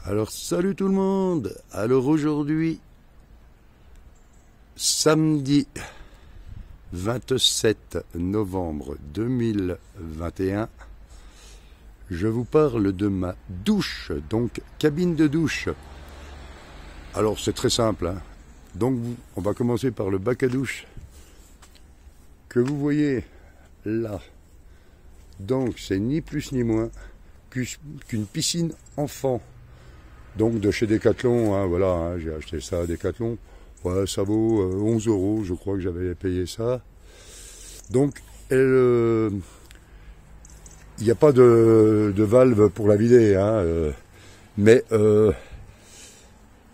Alors salut tout le monde. Alors aujourd'hui, samedi 27 novembre 2021, je vous parle de ma douche, donc cabine de douche. Alors c'est très simple, hein. Donc on va commencer par le bac à douche que vous voyez là. Donc c'est ni plus ni moins qu'une piscine enfant. Donc de chez Decathlon, hein, voilà, hein, j'ai acheté ça à Decathlon. Ouais, ça vaut 11 €, je crois que j'avais payé ça. Donc il n'y a pas de valve pour la vider, hein, mais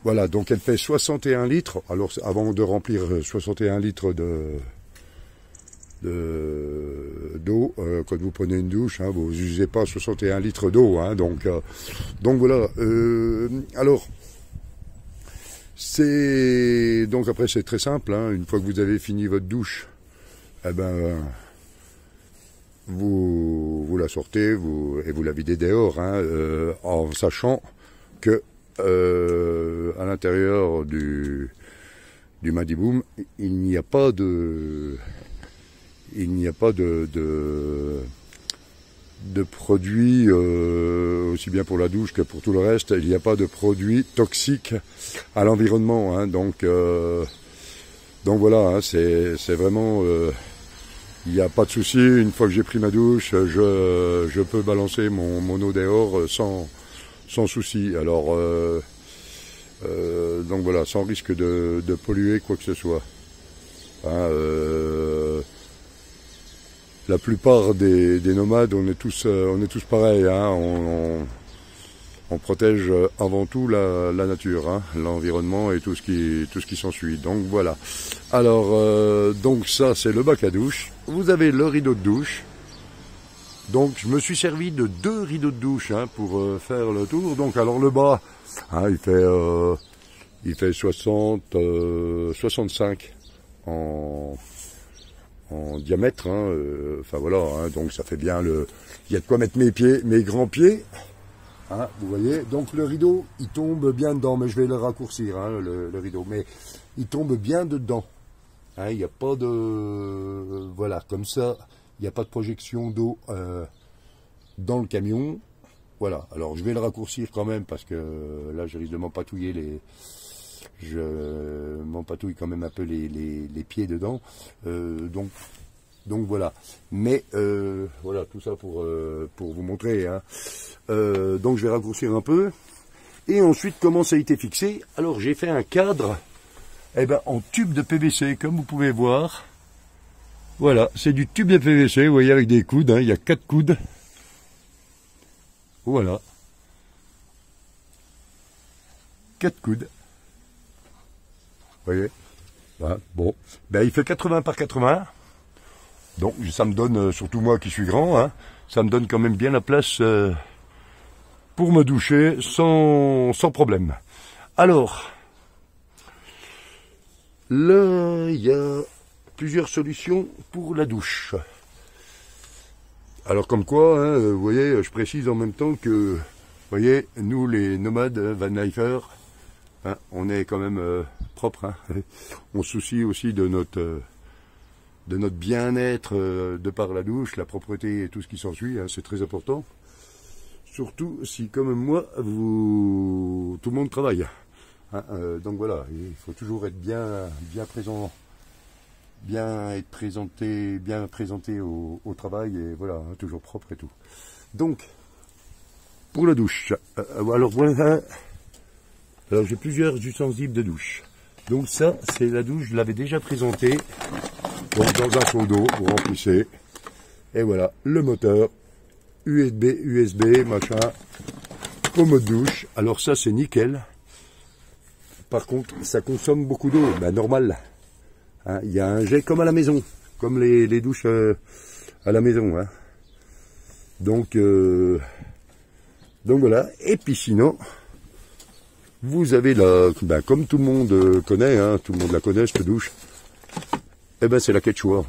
voilà, donc elle fait 61 litres. Alors avant de remplir 61 litres d'eau, quand vous prenez une douche, hein, vous n'usez pas 61 litres d'eau, hein, donc voilà. Alors c'est donc après c'est très simple, hein, une fois que vous avez fini votre douche, eh ben vous la sortez, et vous la videz dehors, hein, en sachant que à l'intérieur du Madiboom, il n'y a pas de produits, aussi bien pour la douche que pour tout le reste, il n'y a pas de produits toxiques à l'environnement, hein, donc voilà, hein, c'est vraiment, il n'y a pas de souci. Une fois que j'ai pris ma douche, je peux balancer mon eau dehors sans souci. Alors donc voilà, sans risque de polluer quoi que ce soit, hein, la plupart des nomades, on est tous pareils, hein, on protège avant tout la nature, hein, l'environnement et tout ce qui s'ensuit. Donc voilà. Alors donc ça c'est le bac à douche. Vous avez le rideau de douche. Donc je me suis servi de 2 rideaux de douche, hein, pour faire le tour. Donc alors le bas, hein, il fait 65 en diamètre, hein, enfin voilà, hein, donc ça fait bien il y a de quoi mettre mes grands pieds, hein, vous voyez. Donc le rideau, il tombe bien dedans, mais je vais le raccourcir, hein, le rideau, mais il tombe bien dedans, hein, il n'y a pas de, voilà, comme ça, il n'y a pas de projection d'eau dans le camion, voilà. Alors je vais le raccourcir quand même, parce que là je risque de m'empatouiller je m'empatouille quand même un peu les pieds dedans, donc voilà. Mais voilà, tout ça pour vous montrer, hein. Donc je vais raccourcir un peu. Et ensuite, comment ça a été fixé? Alors j'ai fait un cadre, en tube de PVC, comme vous pouvez voir. Voilà, c'est du tube de PVC, vous voyez, avec des coudes, hein, il y a 4 coudes. Voilà. 4 coudes. Vous voyez, voilà. Bon, il fait 80 par 80, donc ça me donne, surtout moi qui suis grand, hein, ça me donne quand même bien la place pour me doucher sans problème. Alors, là, il y a plusieurs solutions pour la douche. Alors comme quoi, hein, vous voyez, je précise en même temps que, vous voyez, nous les nomades Van Lifer, hein, on est quand même propre, hein. On se soucie aussi de notre bien-être de par la douche, la propreté et tout ce qui s'ensuit, hein, c'est très important. Surtout si, comme moi, tout le monde travaille, hein, donc voilà, il faut toujours être bien présent, bien présenté au travail, et voilà, hein, toujours propre et tout. Donc, pour la douche, alors voilà. Alors j'ai plusieurs ustensiles de douche. Donc ça, c'est la douche, je l'avais déjà présenté. Donc dans un seau d'eau, vous remplissez. Et voilà, le moteur, USB, machin, pommeau de douche. Alors ça, c'est nickel. Par contre, ça consomme beaucoup d'eau, normal. Hein, il y a un jet comme à la maison, comme les douches à la maison, hein. Donc voilà. Et puis sinon, vous avez comme tout le monde connaît, hein, tout le monde la connaît, cette douche. C'est la Quechua.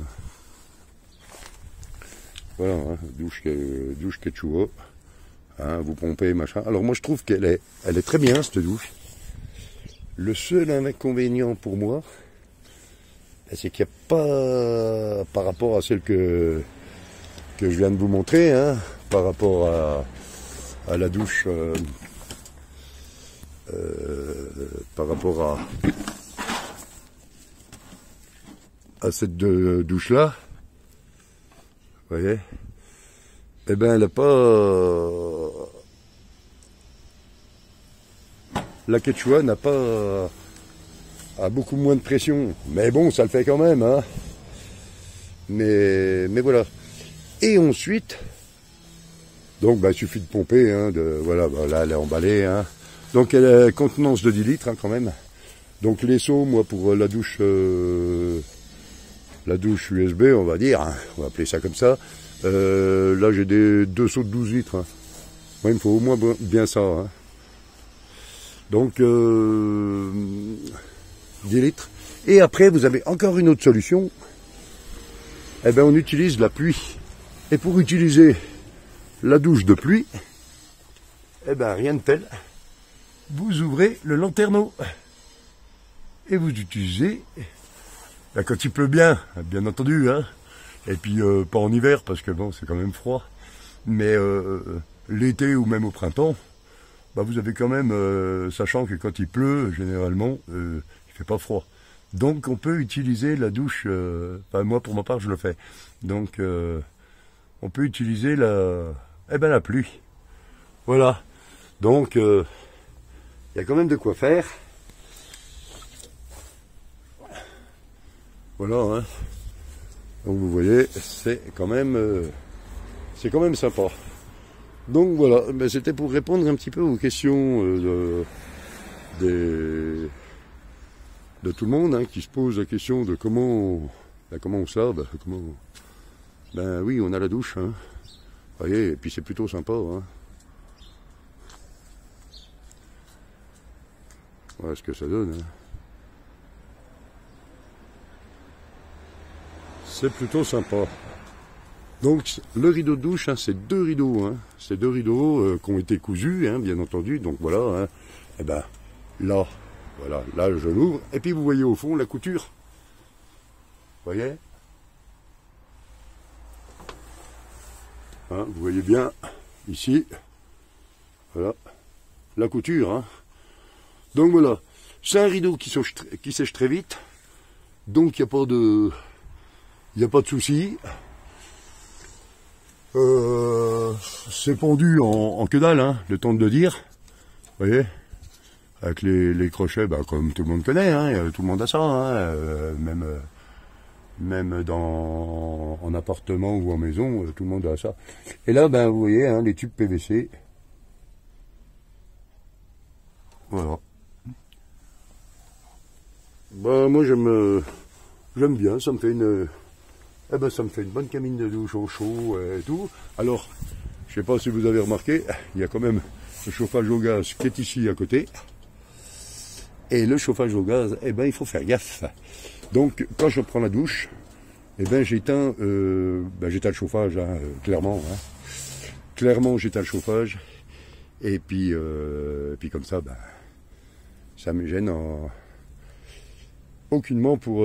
Voilà, hein, douche Quechua. Hein, vous pompez, machin. Alors moi je trouve qu'elle est très bien cette douche. Le seul inconvénient pour moi, c'est qu'il n'y a pas, par rapport à celle que je viens de vous montrer, hein, par rapport à la douche, par rapport à cette douche-là, vous voyez, eh ben elle n'a pas... La Quechua n'a pas... a beaucoup moins de pression. Mais bon, ça le fait quand même, hein. Mais voilà. Et ensuite, donc bah, il suffit de pomper, hein, voilà, bah, là elle est emballée, hein. Donc elle a une contenance de 10 litres, hein, quand même. Donc les seaux, moi pour la douche USB, on va dire, hein, on va appeler ça comme ça. Là j'ai deux seaux de 12 litres. Hein. Ouais, il me faut au moins bien ça. Hein. Donc 10 litres. Et après vous avez encore une autre solution. Eh bien on utilise la pluie. Et pour utiliser la douche de pluie, eh ben rien de tel. Vous ouvrez le lanterneau. Et vous utilisez, ben, quand il pleut bien entendu, hein. Et puis pas en hiver parce que bon c'est quand même froid. Mais l'été ou même au printemps, bah, vous avez quand même, sachant que quand il pleut, généralement, il fait pas froid. Donc on peut utiliser la douche, enfin, moi pour ma part je le fais. Donc on peut utiliser la pluie. Voilà. Donc il y a quand même de quoi faire. Voilà. Hein. Donc vous voyez, c'est quand même sympa. Donc voilà, ben, c'était pour répondre un petit peu aux questions de tout le monde, hein, qui se pose la question de comment on se lave, ben oui, on a la douche, hein. Vous voyez, et puis c'est plutôt sympa, hein. Voilà ce que ça donne, hein. C'est plutôt sympa. Donc le rideau de douche, hein, c'est deux rideaux, hein. C'est deux rideaux qui ont été cousus, hein, bien entendu. Donc voilà, hein. Et ben là, voilà, là je l'ouvre. Et puis vous voyez au fond la couture. Vous voyez, hein, vous voyez bien ici. Voilà, la couture. Hein. Donc voilà, c'est un rideau qui sèche très vite. Donc il n'y a pas de souci. C'est pendu en que dalle, hein, le temps de le dire. Vous voyez, avec les crochets, bah, comme tout le monde connaît, hein, tout le monde a ça, hein, même en appartement ou en maison, tout le monde a ça. Et là, ben, vous voyez, hein, les tubes PVC. Voilà. Bah, moi j'aime bien, ça me fait une bonne cabine de douche au chaud et tout. Alors, je sais pas si vous avez remarqué, il y a quand même le chauffage au gaz qui est ici à côté. Et le chauffage au gaz, eh ben il faut faire gaffe. Donc quand je prends la douche, eh ben j'éteins le chauffage, hein, clairement. Hein. Clairement j'éteins le chauffage. Et puis comme ça, ben, ça me gêne aucunement pour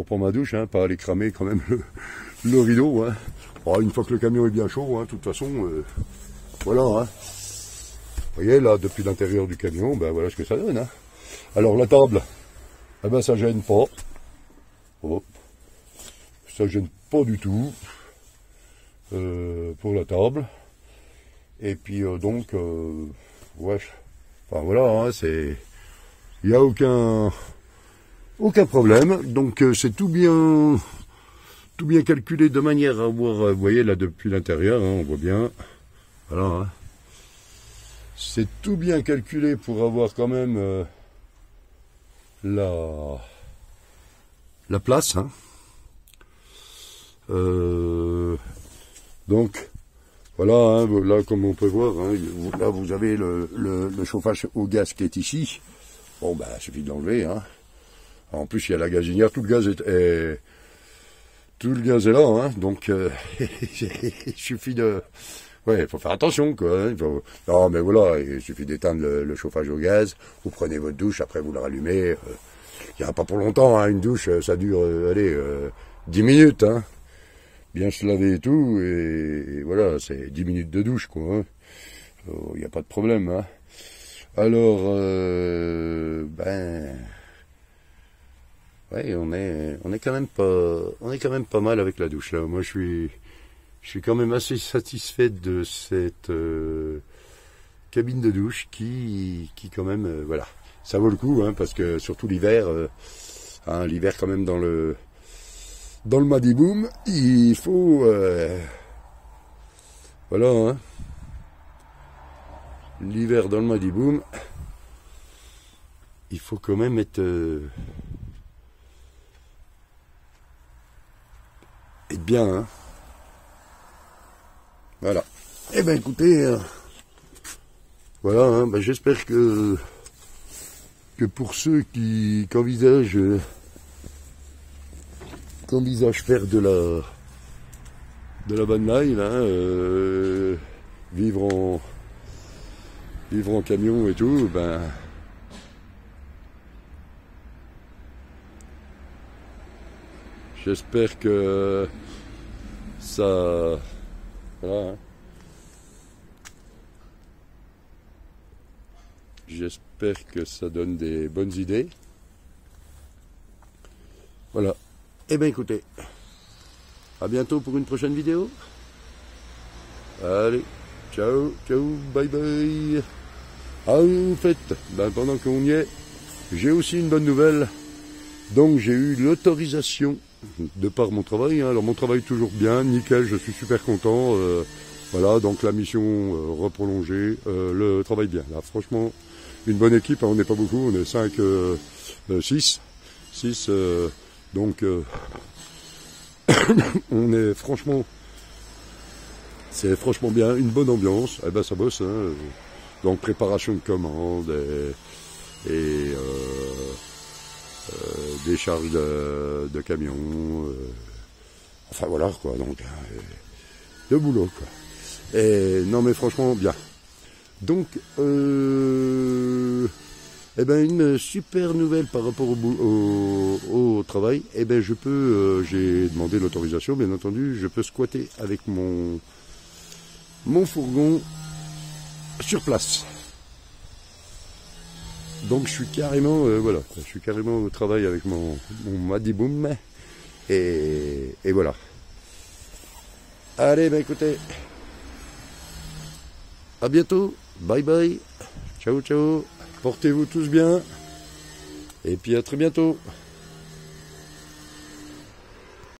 prendre ma douche, hein, pas aller cramer quand même le rideau. Hein. Oh, une fois que le camion est bien chaud, hein, de toute façon, voilà. Hein. Vous voyez, là, depuis l'intérieur du camion, ben voilà ce que ça donne. Hein. Alors la table, eh ben ça gêne pas. Oh. Ça gêne pas du tout pour la table. Et puis donc, ouais, enfin voilà, hein, c'est, il n'y a aucun problème. Donc c'est tout bien calculé de manière à voir, vous voyez là depuis l'intérieur, hein, on voit bien, voilà. Hein. C'est tout bien calculé pour avoir quand même la place. Hein. Donc voilà, hein, là comme on peut voir, hein, là vous avez le chauffage au gaz qui est ici. Bon bah suffit de l'enlever. Hein. En plus il y a la gazinière, tout le gaz est là, hein, donc il suffit de Ouais, il faut faire attention, quoi. Hein, non, mais voilà, il suffit d'éteindre le chauffage au gaz, vous prenez votre douche, après vous la rallumez. Il n'y a pas pour longtemps, hein, une douche, ça dure, allez, 10 minutes, hein. Bien se laver et tout, et voilà, c'est 10 minutes de douche, quoi. Hein. Il n'y a pas de problème, hein. Alors, ouais, on est quand même pas mal avec la douche, là. Moi, je suis quand même assez satisfait de cette cabine de douche qui quand même, voilà, ça vaut le coup, hein, parce que surtout l'hiver, hein, l'hiver quand même dans le Madiboom, il faut, voilà, hein, l'hiver dans le Madiboom, il faut quand même être bien, hein. Voilà. Eh ben écoutez, voilà, hein, ben, j'espère que pour ceux qui envisagent faire de la van life, hein, vivre en camion et tout, ben j'espère que ça, voilà, hein. J'espère que ça donne des bonnes idées. Voilà. Eh bien écoutez, à bientôt pour une prochaine vidéo. Allez, ciao, ciao, bye bye. Ah oui, en fait, ben, pendant qu'on y est, j'ai aussi une bonne nouvelle. Donc j'ai eu l'autorisation de par mon travail. Hein. Alors mon travail toujours bien, nickel, je suis super content. Voilà, donc la mission reprolongée, le travail bien. Là, franchement, une bonne équipe, hein, on n'est pas beaucoup, on est 6. Donc on est franchement, c'est franchement bien, une bonne ambiance. Eh ben ça bosse, hein. Donc préparation de commandes et des charges de camions, enfin voilà quoi, donc de boulot quoi. Et non mais franchement bien. Donc eh ben une super nouvelle par rapport au travail. Eh ben je peux, j'ai demandé l'autorisation bien entendu, je peux squatter avec mon fourgon sur place. Donc je suis carrément, voilà, je suis carrément au travail avec mon Madiboom et voilà. Allez, ben écoutez, à bientôt, bye bye, ciao ciao, portez-vous tous bien et puis à très bientôt.